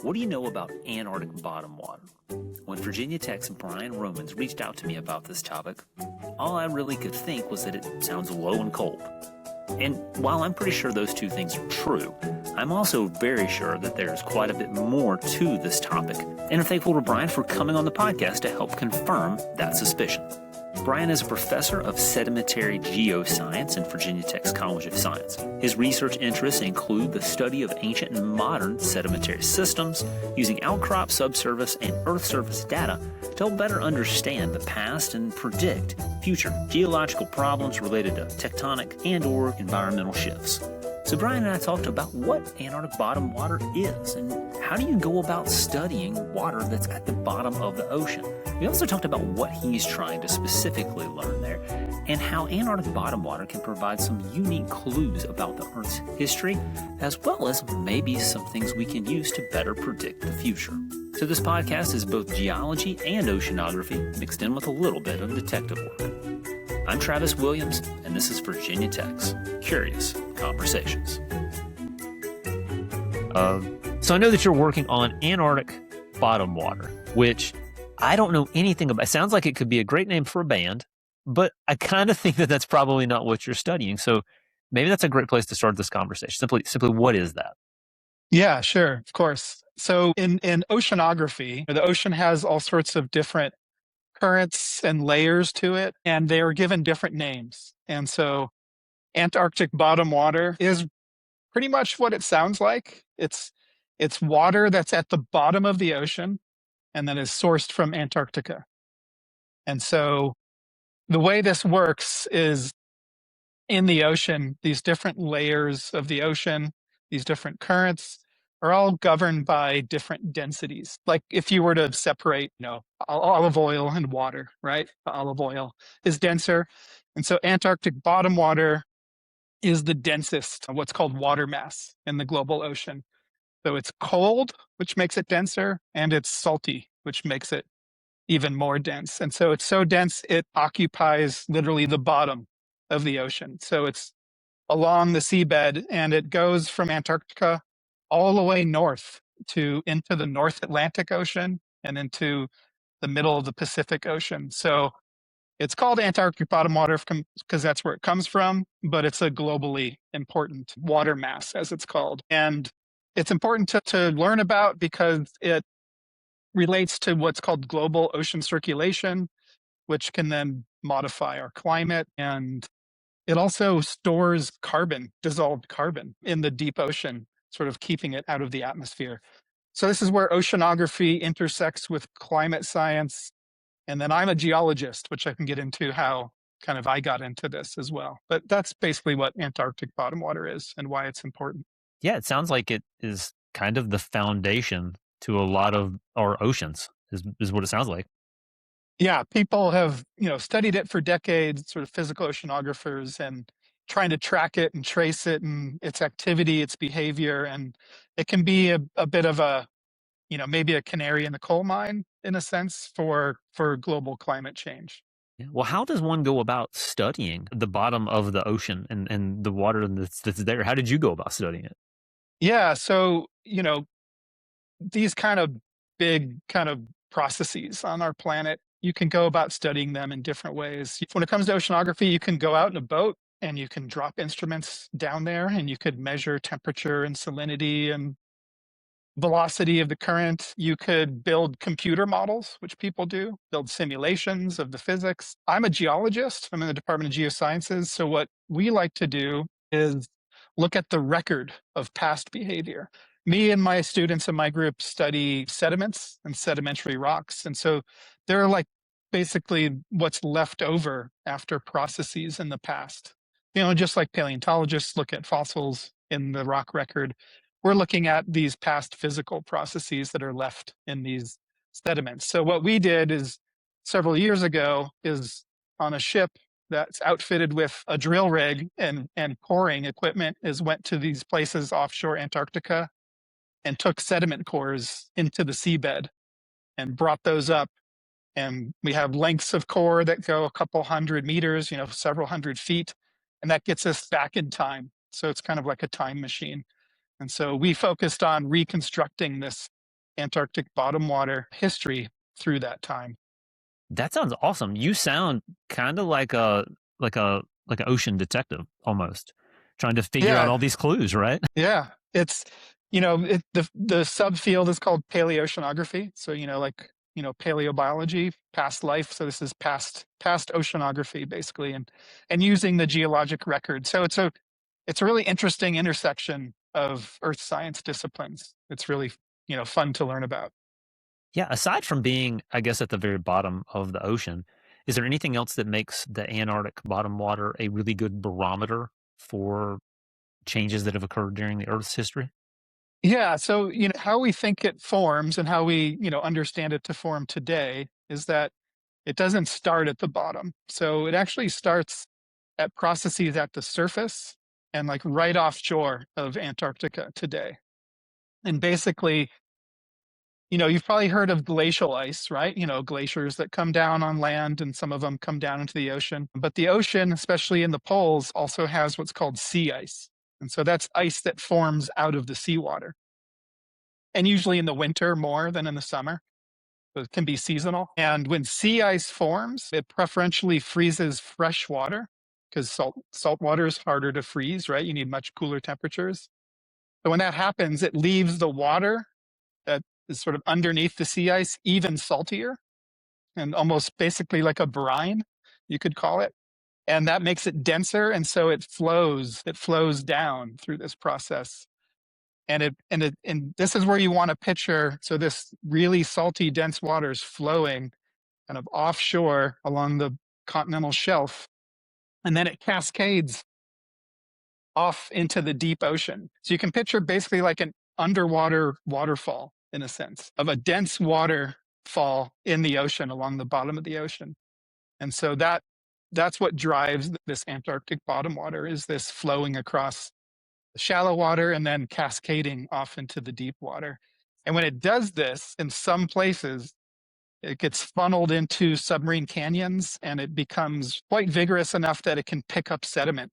What do you know about Antarctic bottom water? When Virginia Tech's Brian Romans reached out to me about this topic, all I really could think was that it sounds low and cold. And while I'm pretty sure those two things are true, I'm also very sure that there's quite a bit more to this topic, and I'm thankful to Brian for coming on the podcast to help confirm that suspicion. Brian is a professor of sedimentary geoscience in Virginia Tech's College of Science. His research interests include the study of ancient and modern sedimentary systems, using outcrop, subsurface, and earth surface data to help better understand the past and predict future geological problems related to tectonic and/or environmental shifts. So Brian and I talked about what Antarctic bottom water is and how do you go about studying water that's at the bottom of the ocean. We also talked about what he's trying to specifically learn there and how Antarctic bottom water can provide some unique clues about the Earth's history, as well as maybe some things we can use to better predict the future. So this podcast is both geology and oceanography mixed in with a little bit of detective work. I'm Travis Williams, and this is Virginia Tech's Curious Conversations. So I know that you're working on Antarctic bottom water, which I don't know anything about. It sounds like it could be a great name for a band, but I kind of think that that's probably not what you're studying. So maybe that's a great place to start this conversation. Simply, what is that? Yeah, sure, of course. So in oceanography, the ocean has all sorts of different currents and layers to it, and they are given different names. And so Antarctic bottom water is pretty much what it sounds like. It's water that's at the bottom of the ocean and that is sourced from Antarctica. And so the way this works is in the ocean, these different layers of the ocean, these different currents are all governed by different densities. Like if you were to separate, olive oil and water, right? Olive oil is denser. And so Antarctic bottom water is the densest, what's called water mass in the global ocean. So it's cold, which makes it denser, and it's salty, which makes it even more dense. And so it's so dense, it occupies literally the bottom of the ocean. So it's along the seabed, and it goes from Antarctica all the way north into the North Atlantic Ocean and into the middle of the Pacific Ocean. So it's called Antarctic bottom water because that's where it comes from, but it's a globally important water mass, as it's called. And it's important to learn about because it relates to what's called global ocean circulation, which can then modify our climate. And it also stores carbon, dissolved carbon in the deep ocean, sort of keeping it out of the atmosphere. So this is where oceanography intersects with climate science. And then I'm a geologist, which I can get into how kind of I got into this as well. But that's basically what Antarctic bottom water is and why it's important. Yeah, it sounds like it is kind of the foundation to a lot of our oceans, is what it sounds like. Yeah, people have, studied it for decades, sort of physical oceanographers, and trying to track it and trace it and its activity, its behavior. And it can be a bit of a, maybe a canary in the coal mine in a sense for global climate change. Yeah. Well, how does one go about studying the bottom of the ocean and the water that's there? How did you go about studying it? Yeah, so, these kind of big kind of processes on our planet, you can go about studying them in different ways. When it comes to oceanography, you can go out in a boat and you can drop instruments down there and you could measure temperature and salinity and velocity of the current. You could build computer models, which people do, build simulations of the physics. I'm a geologist. I'm in the Department of Geosciences. So what we like to do is look at the record of past behavior. Me and my students in my group study sediments and sedimentary rocks. And so they're like basically what's left over after processes in the past. Just like paleontologists look at fossils in the rock record, we're looking at these past physical processes that are left in these sediments. So what we did is several years ago is on a ship that's outfitted with a drill rig and coring equipment went to these places offshore Antarctica and took sediment cores into the seabed and brought those up. And we have lengths of core that go a couple hundred meters, several hundred feet, and that gets us back in time. So it's kind of like a time machine. And so we focused on reconstructing this Antarctic bottom water history through that time. That sounds awesome. You sound kind of like an ocean detective almost, trying to figure out Yeah, all these clues, right? yeah. It's the subfield is called paleoceanography. So paleobiology, past life. So this is past oceanography basically, and using the geologic record. So it's a really interesting intersection of earth science disciplines. It's really fun to learn about. Yeah, aside from being, I guess, at the very bottom of the ocean, is there anything else that makes the Antarctic bottom water a really good barometer for changes that have occurred during the Earth's history? Yeah, so how we think it forms and how we understand it to form today is that it doesn't start at the bottom. So it actually starts at processes at the surface and like right offshore of Antarctica today. And basically, you've probably heard of glacial ice, right? Glaciers that come down on land and some of them come down into the ocean. But the ocean, especially in the poles, also has what's called sea ice. And so that's ice that forms out of the seawater. And usually in the winter more than in the summer. So it can be seasonal. And when sea ice forms, it preferentially freezes fresh water because salt water is harder to freeze, right? You need much cooler temperatures. So when that happens, it leaves the water that is sort of underneath the sea ice even saltier and almost basically like a brine, you could call it. And that makes it denser. And so it flows down through this process. And this is where you want to picture. So this really salty, dense water is flowing kind of offshore along the continental shelf, and then it cascades off into the deep ocean. So you can picture basically like an underwater waterfall in a sense of a dense waterfall in the ocean along the bottom of the ocean. And so that's what drives this Antarctic bottom water is this flowing across the shallow water and then cascading off into the deep water. And when it does this in some places, it gets funneled into submarine canyons and it becomes quite vigorous enough that it can pick up sediment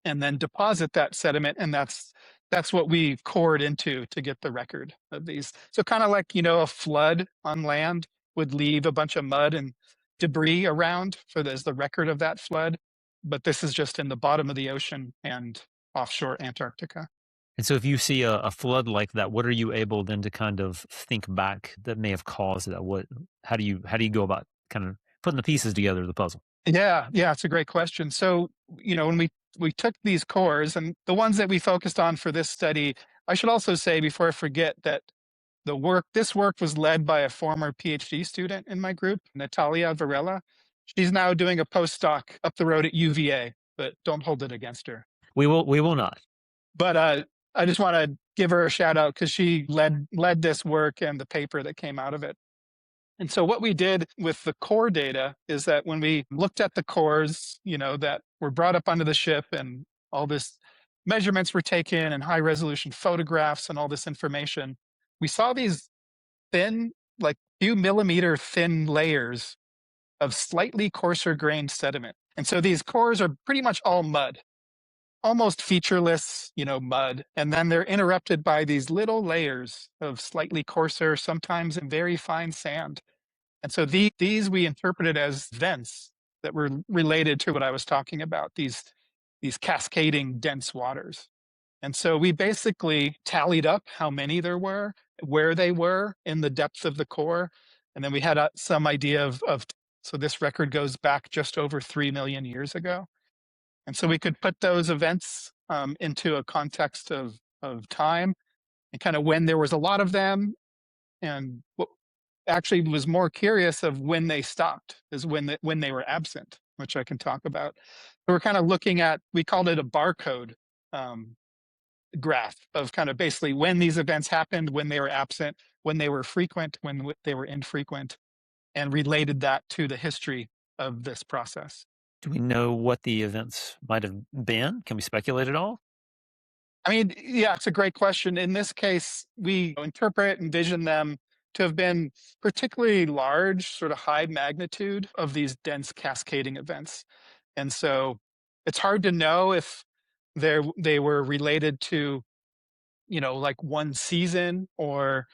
and then deposit that sediment. And that's what we cored into to get the record of these. So kind of like, a flood on land would leave a bunch of mud and debris around. So there's the record of that flood. But this is just in the bottom of the ocean and offshore Antarctica. And so if you see a flood like that, what are you able then to kind of think back that may have caused that? How do you go about kind of putting the pieces together of the puzzle? Yeah, it's a great question. So, when we took these cores and the ones that we focused on for this study, I should also say before I forget that this work was led by a former PhD student in my group, Natalia Varela. She's now doing a postdoc up the road at UVA, but don't hold it against her. We will not. But I just want to give her a shout out because she led this work and the paper that came out of it. And so what we did with the core data is that when we looked at the cores, that were brought up onto the ship and all this measurements were taken and high resolution photographs and all this information, we saw these thin, like few millimeter thin layers of slightly coarser grained sediment. And so these cores are pretty much all mud, almost featureless, mud. And then they're interrupted by these little layers of slightly coarser, sometimes in very fine sand. And so these we interpreted as vents that were related to what I was talking about, these cascading dense waters. And so we basically tallied up how many there were, where they were in the depth of the core. And then we had some idea so this record goes back just over 3 million years ago. And so we could put those events into a context of time and kind of when there was a lot of them and what actually was more curious of when they stopped is when they were absent, which I can talk about. So we're kind of looking at, we called it a barcode graph of kind of basically when these events happened, when they were absent, when they were frequent, when they were infrequent, and related that to the history of this process. Do we know what the events might have been? Can we speculate at all? I mean, yeah, it's a great question. In this case, we interpret and envision them to have been particularly large, sort of high magnitude of these dense cascading events. And so it's hard to know if they were related to, like one season or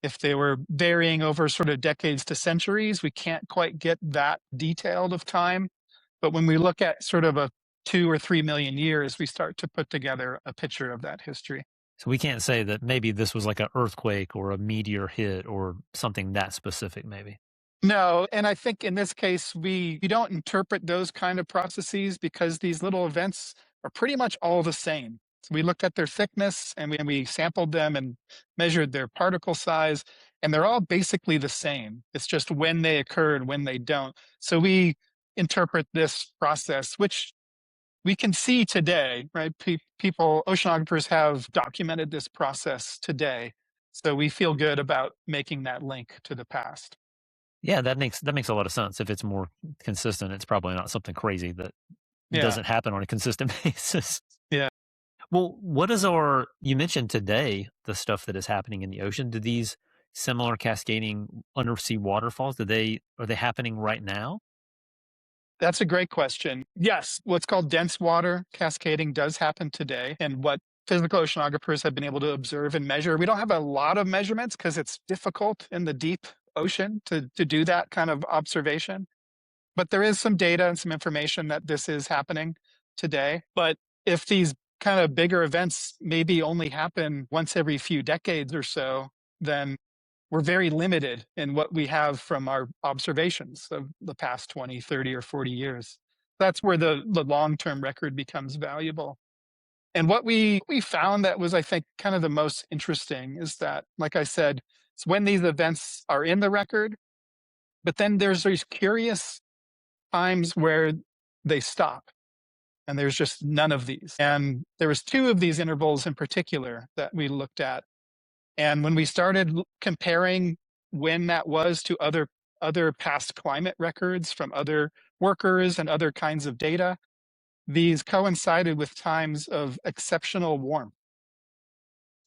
If they were varying over sort of decades to centuries, we can't quite get that detailed of time. But when we look at sort of a 2 or 3 million years, we start to put together a picture of that history. So we can't say that maybe this was like an earthquake or a meteor hit or something that specific, maybe. No, and I think in this case, we don't interpret those kind of processes because these little events are pretty much all the same. So we looked at their thickness and we sampled them and measured their particle size, and they're all basically the same. It's just when they occur and when they don't. So we interpret this process, which we can see today, right? People, oceanographers have documented this process today. So we feel good about making that link to the past. Yeah, that makes a lot of sense. If it's more consistent, it's probably not something crazy that Yeah. doesn't happen on a consistent basis. Yeah. Well, you mentioned today the stuff that is happening in the ocean. Do these similar cascading undersea waterfalls, are they happening right now? That's a great question. Yes, what's called dense water cascading does happen today. And what physical oceanographers have been able to observe and measure, we don't have a lot of measurements because it's difficult in the deep ocean to do that kind of observation. But there is some data and some information that this is happening today. But if these kind of bigger events maybe only happen once every few decades or so, then we're very limited in what we have from our observations of the past 20, 30, or 40 years. That's where the long-term record becomes valuable. And what we found that was, I think, kind of the most interesting is that, like I said, it's when these events are in the record, but then there's these curious times where they stop and there's just none of these. And there was two of these intervals in particular that we looked at. And when we started comparing when that was to other past climate records from other workers and other kinds of data, these coincided with times of exceptional warmth,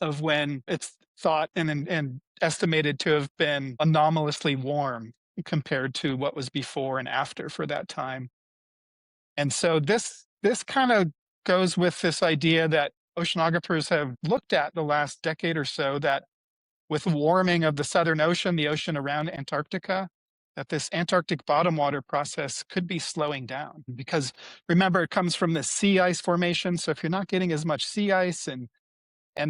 of when it's thought and estimated to have been anomalously warm compared to what was before and after for that time. And so this kind of goes with this idea that oceanographers have looked at the last decade or so, that with warming of the Southern Ocean, the ocean around Antarctica, that this Antarctic bottom water process could be slowing down. Because remember, it comes from the sea ice formation. So if you're not getting as much sea ice and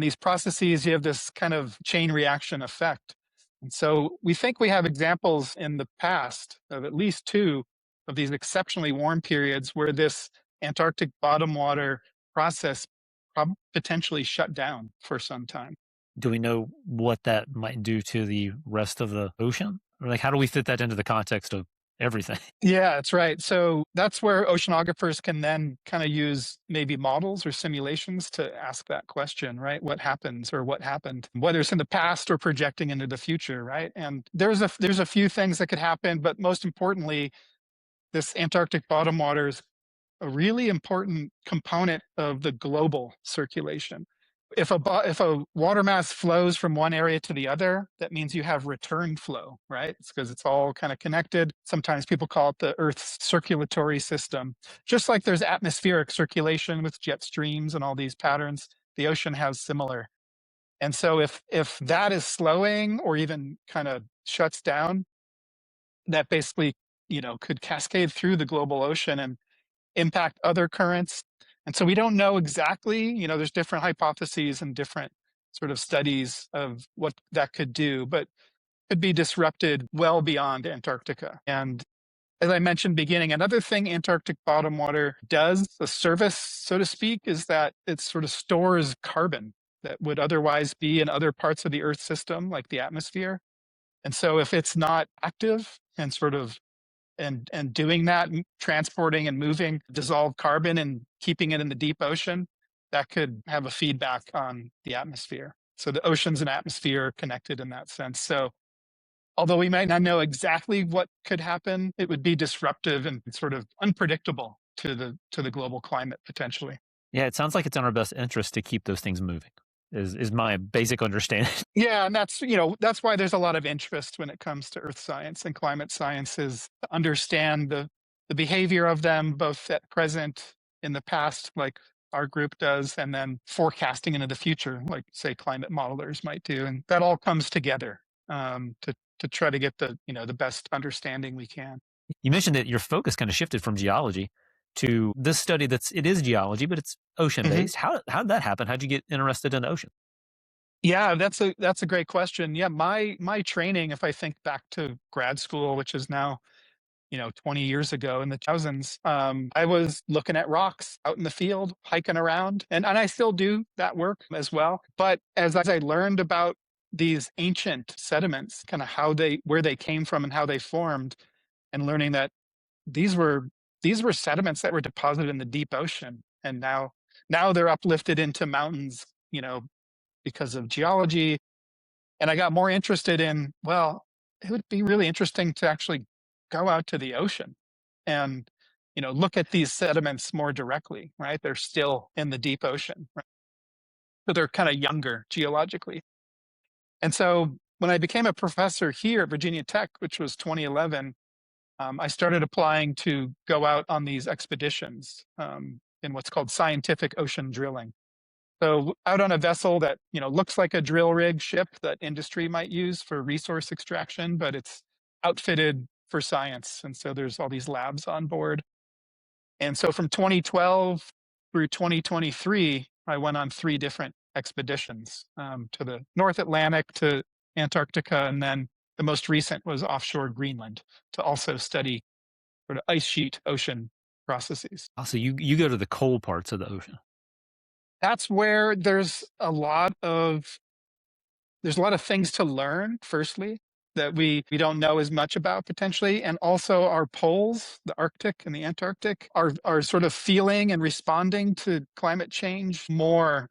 these processes, you have this kind of chain reaction effect. And so we think we have examples in the past of at least two of these exceptionally warm periods where this Antarctic bottom water process potentially shut down for some time. Do we know what that might do to the rest of the ocean? Or like, how do we fit that into the context of everything? Yeah, that's right. So that's where oceanographers can then kind of use maybe models or simulations to ask that question, right? What happens or what happened, whether it's in the past or projecting into the future, right? And there's a few things that could happen, but most importantly, this Antarctic bottom water is a really important component of the global circulation. If a water mass flows from one area to the other, that means you have return flow, right? It's because it's all kind of connected. Sometimes people call it the Earth's circulatory system. Just like there's atmospheric circulation with jet streams and all these patterns, the ocean has similar. And so if that is slowing or even kind of shuts down, that basically, could cascade through the global ocean and impact other currents. And so we don't know exactly, there's different hypotheses and different sort of studies of what that could do, but could be disrupted well beyond Antarctica. And as I mentioned beginning, another thing Antarctic bottom water does, a service, so to speak, is that it sort of stores carbon that would otherwise be in other parts of the Earth system, like the atmosphere. And so if it's not active and sort of and doing that, transporting and moving dissolved carbon and keeping it in the deep ocean, that could have a feedback on the atmosphere. So the oceans and atmosphere are connected in that sense. So although we might not know exactly what could happen, it would be disruptive and sort of unpredictable to the global climate potentially. Yeah, it sounds like it's in our best interest to keep those things moving. Is my basic understanding. Yeah, and that's why there's a lot of interest when it comes to earth science and climate science, is to understand the behavior of them, both at present, in the past, like our group does, and then forecasting into the future, like say climate modelers might do. And that all comes together to try to get the the best understanding we can. You mentioned that your focus kind of shifted from geology to this study it is geology, but it's ocean Mhm. based. How did that happen? How'd you get interested in the ocean? Yeah, that's a great question. Yeah, my training, if I think back to grad school, which is now 20 years ago in the thousands, I was looking at rocks out in the field, hiking around, and I still do that work as well. But as I learned about these ancient sediments, kind of where they came from and how they formed, and learning that these were these were sediments that were deposited in the deep ocean, and now they're uplifted into mountains, because of geology. And I got more interested in, well, it would be really interesting to actually go out to the ocean and, look at these sediments more directly, right? They're still in the deep ocean, right? But they're kind of younger geologically. And so when I became a professor here at Virginia Tech, which was 2011, I started applying to go out on these expeditions in what's called scientific ocean drilling. So out on a vessel that, looks like a drill rig ship that industry might use for resource extraction, but it's outfitted for science. And so there's all these labs on board. And so from 2012 through 2023, I went on 3 different expeditions, to the North Atlantic, to Antarctica, and then the most recent was offshore Greenland to also study sort of ice sheet ocean processes. Also, you go to the cold parts of the ocean. That's where there's a lot of things to learn, firstly, that we don't know as much about potentially. And also our poles, the Arctic and the Antarctic, are sort of feeling and responding to climate change more,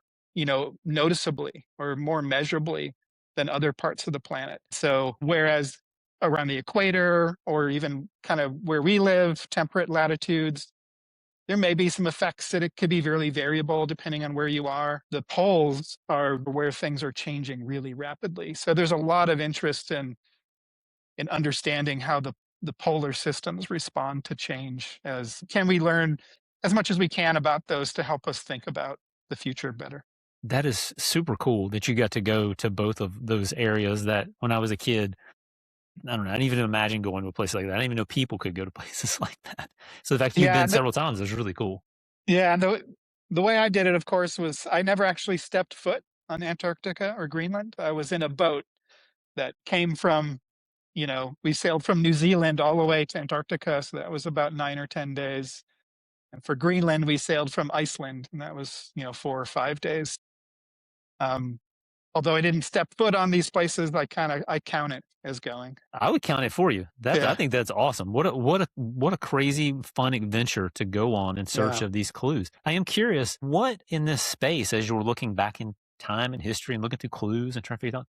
noticeably or more measurably than other parts of the planet. So whereas around the equator, or even kind of where we live, temperate latitudes, there may be some effects that it could be really variable depending on where you are. The poles are where things are changing really rapidly. So there's a lot of interest in understanding how the polar systems respond to change. As can we learn as much as we can about those to help us think about the future better. That is super cool that you got to go to both of those areas that when I was a kid, I don't know, I didn't even imagine going to a place like that. I didn't even know people could go to places like that. So the fact that you've Yeah, been several times is really cool. yeah, and the way I did it, of course, was I never actually stepped foot on Antarctica or Greenland. I was in a boat that came from, we sailed from New Zealand all the way to Antarctica, so that was about 9 or 10 days. And for Greenland, we sailed from Iceland, and that was, 4 or 5 days. Um, Although I didn't step foot on these places, I count it as going. I would count it for you. I Yeah, think that's awesome. What a crazy fun adventure to go on in search yeah. of these clues. I am curious, what in this space, as you were looking back in time and history and looking through clues and trying to figure it out,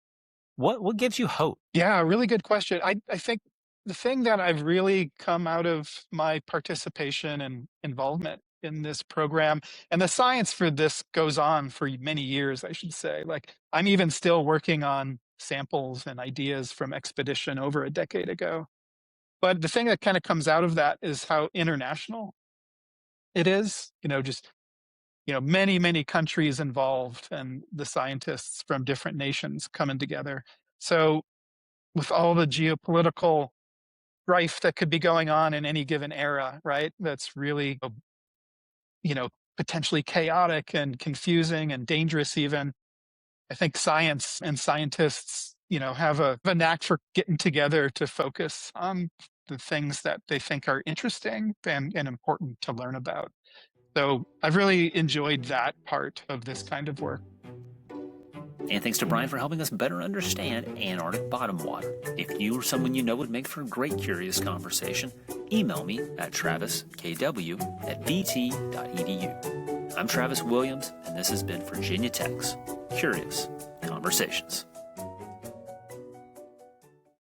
what gives you hope? Yeah, really good question. I think the thing that I've really come out of my participation and involvement in this program, and the science for this goes on for many years, I should say. Like, I'm even still working on samples and ideas from expedition over a decade ago. But the thing that kind of comes out of that is how international it is, just, many, many countries involved and the scientists from different nations coming together. So with all the geopolitical strife that could be going on in any given era, right? That's really, potentially chaotic and confusing and dangerous even. I think science and scientists, have a knack for getting together to focus on the things that they think are interesting and important to learn about. So I've really enjoyed that part of this kind of work. And thanks to Brian for helping us better understand Antarctic bottom water. If you or someone you know would make for a great curious conversation, email me at traviskw@vt.edu. I'm Travis Williams, and this has been Virginia Tech's Curious Conversations.